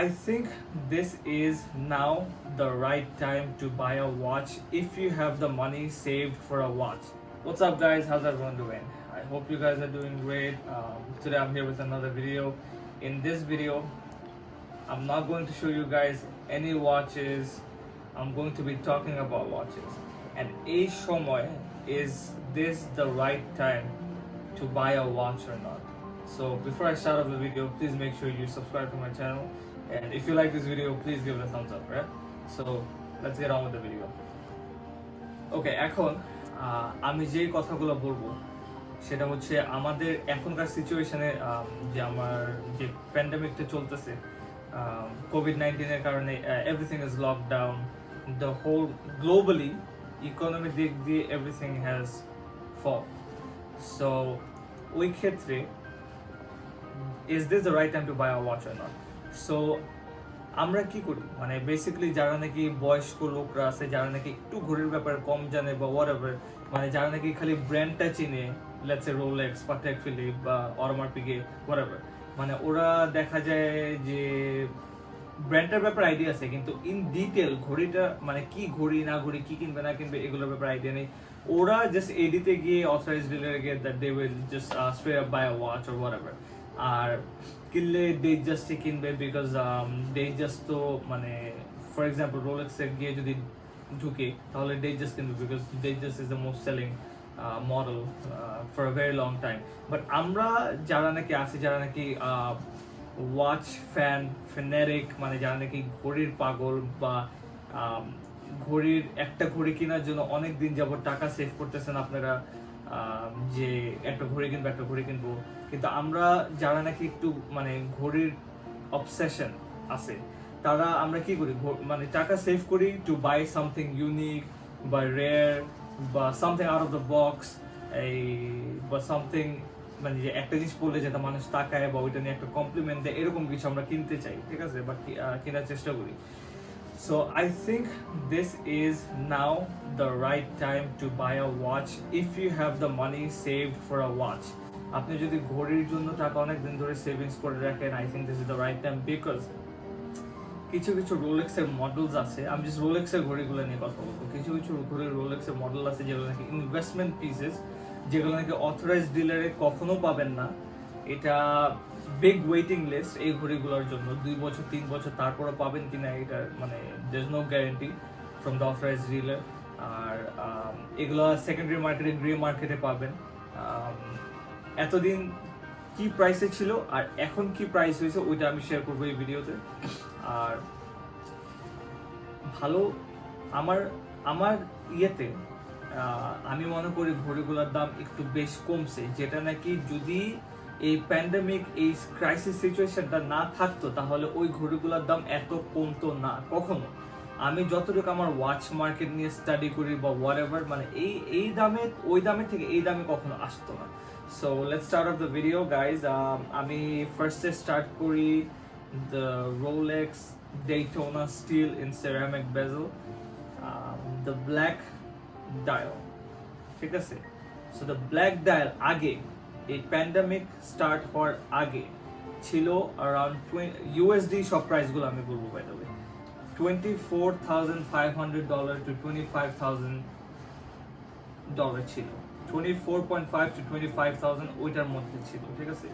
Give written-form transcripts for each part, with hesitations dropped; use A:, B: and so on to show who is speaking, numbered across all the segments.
A: I think this is now the right time to buy a watch if you have the money saved for a watch. What's up, guys? How's everyone doing? I hope you guys are doing great. Today I'm here with another video. In this video, I'm not going to show you guys any watches. I'm going to be talking about watches. And এই সময়, is this the right time to buy a watch or not? So before I start off the video, please make sure you subscribe to my channel. And if you like this video, please give it a thumbs up, right? So let's get on with the video. Okay, এখন আমি যেই কথাগুলো বলবো সেটা হচ্ছে আমাদের এখনকার সিচুয়েশনে যে আমার যে প্যান্ডেমিকটা চলতেছে কোভিড-19 এর কারণে everything is lockdown, the whole globally economic দিক দিয়ে এভরিথিং হ্যাজ ফল। সো ওই ক্ষেত্রে is this the right time to buy a watch or not? So আমরা কি করি, মানে বেসিক্যালি যারা নাকি বয়স্ক লোকরা আছে, যারা নাকি একটু ঘড়ির ব্যাপারে কম জানে বা whatever, মানে যারা নাকি খালি ব্র্যান্ডটা চিনে, let's say Rolex, Patek Philip বা অরমার পিকে whatever, মানে ওরা দেখা যায় যে ব্র্যান্ডের ব্যাপারে আইডিয়া আছে কিন্তু ইন ডিটেল ঘড়িটা মানে কি ঘড়ি না ঘড়ি, কি কিনবে না কিনবে এগুলোর ব্যাপারে আইডিয়া নেই। ওরা জাস্ট এডিতে গিয়ে অথরাইজড ডিলারে গিয়ে that they will just straight up buy a watch or whatever, আর কিনলে ডে জাস্টই কিনবে বিকজ ডে জাস্ট তো মানে ফর এক্সাম্পল রোলেক্সে গিয়ে যদি ঢুকে তাহলে ডে জাস্ট কিনবে because day just is the most selling model for a very long time. But আমরা যারা নাকি আছি, যারা নাকি ওয়াচ ফ্যানেরিক, মানে যারা নাকি ঘড়ির পাগল বা ঘড়ির একটা ঘড়ি কেনার জন্য অনেক দিন যাবত টাকা সেভ করতেছেন আপনারা, যে একটা ঘড়ি কিনবো একটা ঘড়ি কিনবো, কিন্তু আমরা যারা নাকি একটু মানে ঘড়ির অবসেশন আছে তারা আমরা কি করি, মানে টাকা সেভ করি টু বাই সামথিং ইউনিক বা রেয়ার বা something out of the box, এই বা সামথিং মানে যে একটা জিনিস পড়লে যেটা মানুষ তাকায় বা ওইটা নিয়ে একটা কমপ্লিমেন্ট দেয়, এরকম কিছু আমরা কিনতে চাই, ঠিক আছে, বা কেনার চেষ্টা করি। So I think this is now the right time to buy a watch if you have the money saved for a watch. আপনি যদি ঘড়ির জন্য টাকা অনেক দিন ধরে সেভিংস করে রাখেন, I think this is the right time because কিছু কিছু রোলেক্সের মডেলস আছে, আমি জাস্ট রোলেক্সের ঘড়িগুলো নিয়ে কথা বলবো। কিছু কিছু ঘড়ির রোলেক্সের মডেল আছে যেগুলো নাকি ইনভেস্টমেন্ট পিসেস, যেগুলো নাকি অথরাইজড ডিলারে কখনো পাবেন না। এটা বিগ ওয়েটিং লিস্ট এই ঘড়িগুলোর জন্য, 2 বছর 3 বছর তারপরে পাবেন কিনা এটা মানে there is no guarantee from the authorised dealer. আর এগুলো সেকেন্ডারি মার্কেটে, গ্রে মার্কেটে পাবেন। এতদিন কি প্রাইসে ছিল আর এখন কি প্রাইস হয়েছে ওইটা আমি শেয়ার করবো এই ভিডিওতে। আর ভালো আমার আমার ইয়েতে আমি মনে করি ঘড়িগুলোর দাম একটু বেশ কমছে, যেটা নাকি যদি এই প্যান্ডেমিক এই ক্রাইসিস সিচুয়েশনটা না থাকতো তাহলে ওই ঘড়িগুলোর দাম এত কমতো না কখনো। আমি যতটুকু আমার ওয়াচ মার্কেট নিয়ে স্টাডি করি বা হোয়াটএভার, মানে এই দামে ওই দামে থেকে এই দামে কখনো আসতো না। So let's start of the video guys. আমি ফার্স্টে স্টার্ট করি the Rolex Daytona steel in ceramic bezel, the black dial, ঠিক আছে। সো দ্য ব্ল্যাক ডায়াল আগে এই প্যান্ডেমিক স্টার্ট হওয়ার আগে ছিল অ্যারাউন্ড ইউএসডি, সব প্রাইসগুলো আমি বলবো বাই দ্য ওয়ে, $24,500 to $25,000 ছিল, 24.5 to 25,000 ওইটার মধ্যে ছিল, ঠিক আছে।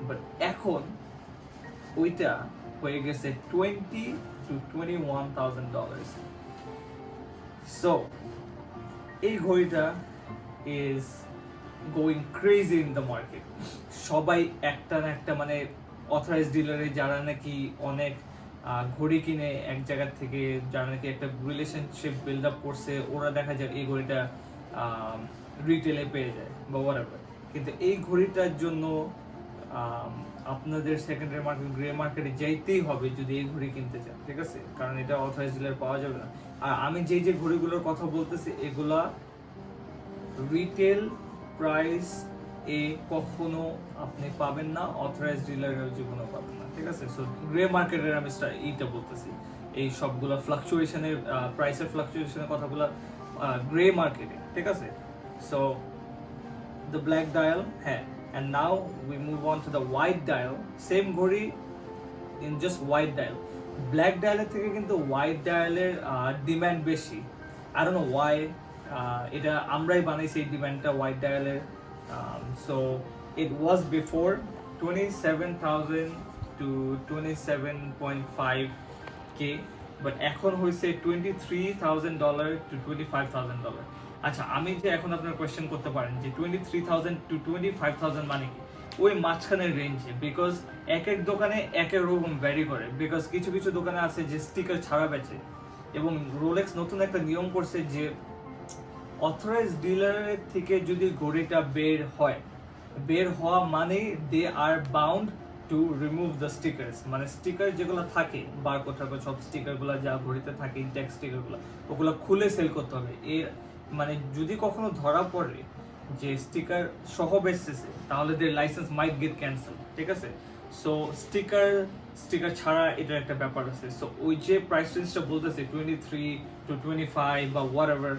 A: বাট এখন ওইটা হয়ে গেছে $20,000 to $21,000। সো এই ঘড়িটা is going crazy in the market. সবাই একটা না একটা মানে অথরাইজড ডিলারে যারা নাকি অনেক ঘড়ি কিনে এক জায়গা থেকে, যারা নাকি একটা রিলেশনশিপ বিল্ড আপ করছে, ওরা দেখা যায় এই ঘড়িটা রিটেলে পেয়ে যায় বা whatever, কিন্তু এই ঘড়িটার জন্য আপনাদের সেকেন্ডারি মার্কেট, গ্রে মার্কেটে যাইতেই হবে যদি এই ঘড়ি কিনতে চান, ঠিক আছে, কারণ এটা অথরাইজড ডিলার পাওয়া যাবে না। আর আমি যে ঘড়িগুলোর কথা বলতেছি এগুলা রিটেল প্রাইস এ কখনো আপনি পাবেন না, অথরাইজড ডিলারের জীবনও পাবেন না, ঠিক আছে। সো গ্রে মার্কেটের আমি এইটা বলতেছি, এই সবগুলা ফ্লাকচুয়েশনের প্রাইসের ফ্লাকচুয়েশনের কথাগুলো গ্রে মার্কেটে, ঠিক আছে। সো দ্য ব্ল্যাক ডায়াল, হ্যাঁ, and now we move on to the white dial, same ঘড়ি in just white dial. Black ডায়ালের থেকে কিন্তু হোয়াইট ডায়ালের ডিম্যান্ড বেশি। আই ডোন্ট নো ওয়াই, এটা আমরাই বানাইছি এই ডিম্যান্ডটা হোয়াইট ডায়ালের। So it was before 27,000 to 27.5K, but এখন হয়েছে $23,000 to $25,000। আচ্ছা, আমি যে এখন আপনার কোয়েশ্চেন করতে পারেন যে 23,000 to 25,000 মানে কি, ওই মাঝখানের রেঞ্জে, বিকজ এক এক দোকানে এক এক রকম ভ্যারি করে। বিকজ কিছু কিছু দোকানে আছে যে স্টিকার ছাড়া বেচে, এবং রোলেক্স নতুন একটা নিয়ম করছে যে অথরাইজ ডিলারের থেকে যদি ঘড়িটা বের হওয়া মানে they are bound to remove the stickers. মানে স্টিকার যেগুলো থাকে বারকোড টারকোড সব স্টিকারগুলো যা ঘড়িতে থাকে ইনটেক্স স্টিকারগুলো, ওগুলো খুলে সেল করতে হবে। এর মানে যদি কখনো ধরা পড়ে যে স্টিকার সহ বেচতেছে, তাহলে দের লাইসেন্স মাইট গেট ক্যান্সেল, ঠিক আছে? সো স্টিকার ছাড়া এটার একটা ব্যাপার আছে। সো ওই যে প্রাইস রেঞ্জটা বলতেছে 23 to 25 বা হোয়াট এভার,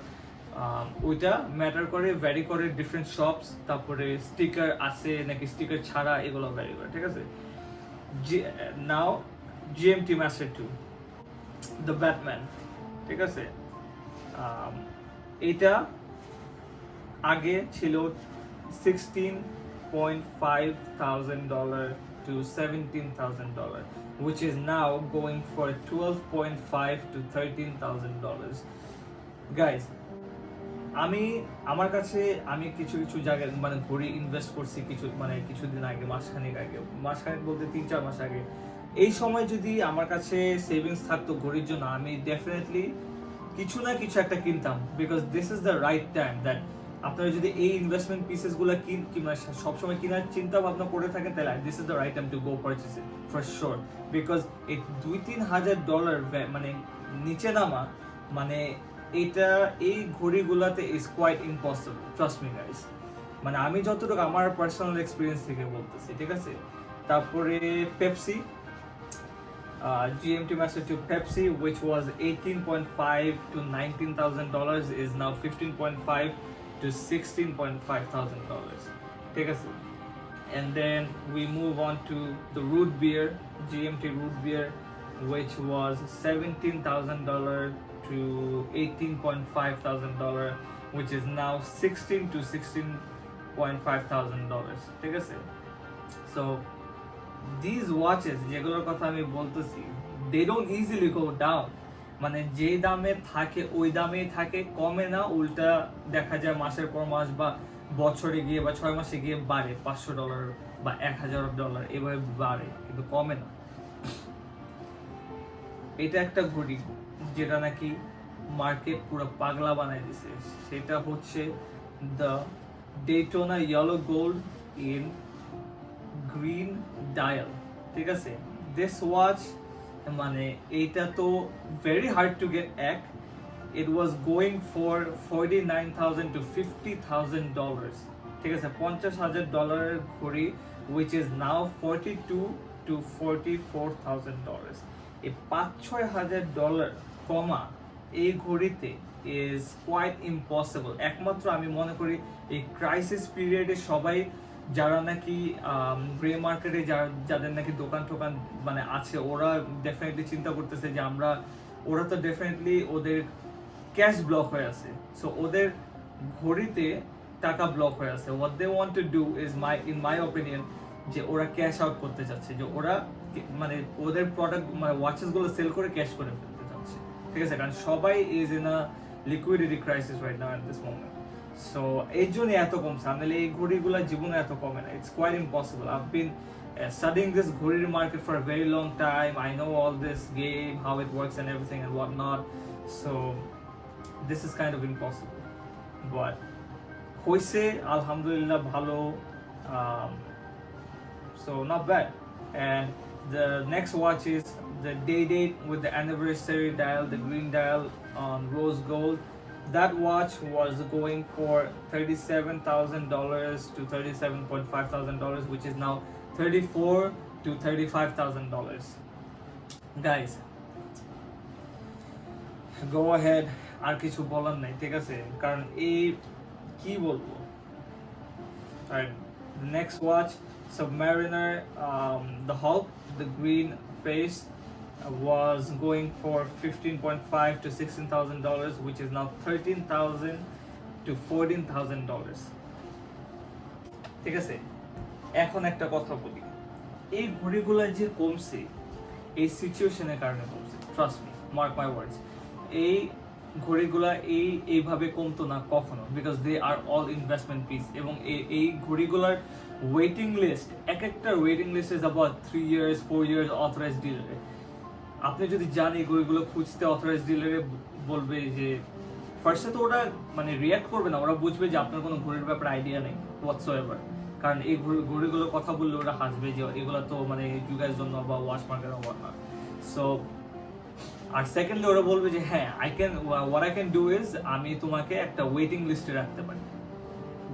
A: ওইটা ম্যাটার করে, ভ্যারি করে ডিফারেন্ট শপস, তারপরে স্টিকার আছে নাকি স্টিকার ছাড়া এগুলো ভ্যারি করে, ঠিক আছে? নাও GMT Master 2 দ্য ব্যাটম্যান, ঠিক আছে? এটা আগে ছিল $16,500 to $17,000, which is now going for $12.5 to $13,000. Guys, আমার কাছে আমি কিছু জায়গায় মানে ঘড়ি ইনভেস্ট করছি কিছুদিন আগে, মাসখানেক বলতে 3-4 মাস আগে। এই সময় যদি আমার কাছে সেভিংস থাকতো ঘড়ির জন্য, আমি ডেফিনেটলি কিছু না কিছু একটা কিনতাম, because this is the right time that আপনারা যদি এই ইনভেস্টমেন্ট পিসেসগুলো সবসময় কেনার চিন্তা ভাবনা করে থাকেন, তাহলে this is the right time to go purchase it for sure. Because এই $2-3,000 মানে নিচে নামা, মানে এটা এই ঘড়িগুলোতে is quite impossible, trust me guys. মানে আমি যতটুকু আমার পার্সোনাল এক্সপিরিয়েন্স থেকে বলতেছি, ঠিক আছে? তারপরে Pepsi, GMT Master 2 Pepsi, which was $18.5 to $19,000, is now $15.5 to $16,500, ঠিক আছে? And then we move on to the root beer, GMT root beer, which was $17,000 to $18,500, which is now $16 to $16,500, ঠিক আছে? So these watches যেগুলোর কথা আমি বলতেছি, they don't easily go down। মানে যে দামে থাকে ওই দামেই থাকে, কমে না, উল্টা দেখা যায় মাসের পর মাস বা বছরে গিয়ে বা 6 মাসে গিয়ে বাড়ে, $500 বা $1,000 এভাবে বাড়ে, কিন্তু কমে না। এটা একটা ঘড়ি যেটা নাকি মার্কেট পুরো পাগলা বানাই দিছে, সেটা হচ্ছে the Daytona yellow gold in green dial, ঠিক আছে? দিস ওয়াচ মানে এইটা তো very hard to get. It was going for $49,000 to $50,000, ঠিক আছে? $50,000 ঘড়ি, which is now $42,000 to $44,000। এই $5,000-6,000 কমা এই ঘড়িতে ইজ কোয়াইট ইম্পসিবল। একমাত্র আমি মনে করি এই ক্রাইসিস পিরিয়ডে সবাই যারা নাকি গ্রে মার্কেটে যাদের নাকি দোকান টোকান মানে আছে, ওরা ডেফিনেটলি চিন্তা করতেছে যে ওরা তো ডেফিনেটলি ওদের ক্যাশ ব্লক হয়ে আছে, সো ওদের ঘড়িতে টাকা ব্লক হয়ে আছে। What they want to do is in my opinion যে ওরা ক্যাশ আউট করতে চাচ্ছে, যে ওরা মানে ওদের প্রোডাক্ট মানে ওয়াচেসগুলো সেল করে ক্যাশ করে ফেলতে চাচ্ছে, ঠিক আছে? কারণ সবাই is in a liquidity crisis right now at this moment. So এই জন্য এত কমছে, নাহলে এই ঘড়িগুলো জীবনে এত কমে না। It's quite impossible. I've been studying this ঘড়ির market for a very long time. I know all this game, how it works and everything and whatnot. So this is kind of impossible. But হইছে আলহামদুলিল্লাহ ভালো, so not bad. And the next watch is the day date with the anniversary dial, the green dial on rose gold. That watch was going for $37,000 to $37,500, which is now $34,000 to $35,000. Guys, go ahead, আর কিছু বলার নাই, ঠিক আছে? কারণ এই কি বলবো। Alright, the next watch, Submariner, the Hulk, the green face was going for $15.5 to $16,000, which is now $13,000 to $14,000. ঠিক আছে, এখন একটা কথা বলি, এই ঘড়িগুলো যে কমছে এই সিচুয়েশনের কারণে কমছে, trust me, mark my words. এই ঘড়িগুলা এইভাবে কমতো না কখনো, because they are all investment piece. এবং এই ঘড়িগুলার ওয়েটিং লিস্ট, এক একটা waiting list is about 3 years 4 years authorise ডিলারে। আপনি যদি যান এই ঘড়িগুলো খুঁজতে অথরাইজ ডিলারে, বলবে যে ফার্স্টে তো ওরা মানে রিয়াক্ট করবে না, ওরা বুঝবে যে আপনার কোনো ঘড়ির ব্যাপারে আইডিয়া নেই হোয়াটসোএভার। কারণ এই ঘড়িগুলোর কথা বললে ওরা হাসবে যে এগুলো তো মানে ইউ গাইজ ডোন্ট নো বা watch market or what not. So আর সেকেন্ডলি ওরা বলবে যে হ্যাঁ what I can do is আমি তোমাকে একটা ওয়েটিং লিস্টে রাখতে পারি।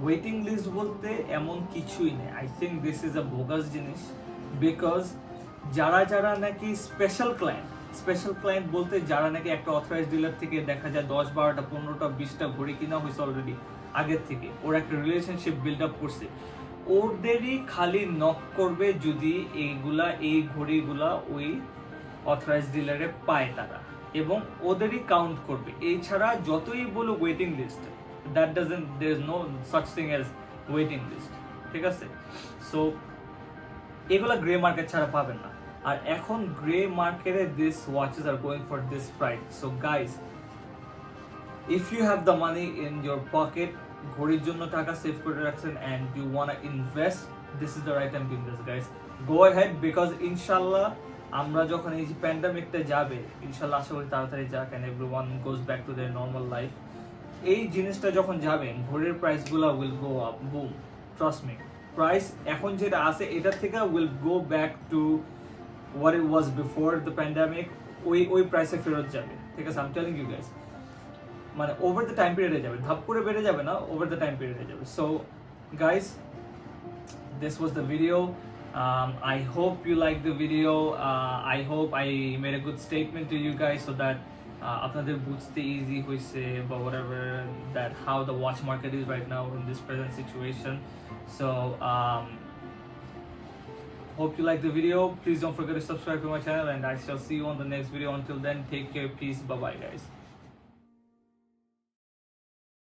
A: ওয়েটিং লিস্ট বলতে এমন কিছুই নেই। I think this is a bogus জিনিস, বিকজ যারা নাকি স্পেশাল ক্লায়েন্ট বলতে যারা নাকি একটা অথরাইজ ডিলার থেকে দেখা যায় 10, 12, 15, 20টা ঘড়ি কিনা হয়েছে অলরেডি আগের থেকে, ওরা একটা রিলেশনশিপ বিল্ড আপ করছে, ওদেরই খালি নক করবে যদি এই ঘড়িগুলা ওই অথরাইজ ডিলারে পায় তারা, এবং ওদেরই কাউন্ট করবে। এছাড়া যতই বলো waiting list, that doesn't, there is no such thing as waiting list, ঠিক আছে? সো এগুলা গ্রে মার্কেট ছাড়া পাবেন না। আর এখন গ্রে মার্কেটে this watches are going for this price. So guys, if you have the money in your pocket, ঘড়ির জন্য টাকা সেভ করে রাখছেন and you want invest, this is the right time to invest guys. Go ahead, because ইনশাল্লাহ আমরা যখন এই যে প্যান্ডামিকটা যাবে, ইনশাল্লাহ আশা করি তাড়াতাড়ি যাক and everyone goes back to their normal life, এই জিনিসটা যখন যাবে ঘড়ির প্রাইসগুলো will go up, broom, trust me. Price এখন যেটা আছে এটার থেকে will go back to what it was before the pandemic, ওই প্রাইসে ফেরত যাবে, ঠিক আছে? I'm telling you guys, মানে ওভার দ্য টাইম পিরিয়ডে যাবে, ধাপ করে বেড়ে যাবে না, ওভার দ্য টাইম পিরিয়ডে যাবে। So guys, this was the video. I hope you liked the video. I hope I made a good statement to you guys so that আপনাদের বুঝতে ইজি হয়েছে বা whatever, that how the watch market is right now in this present situation. So hope you like the video. Please don't forget to subscribe to my channel and I shall see you on the next video. Until then, take care, peace, bye bye guys.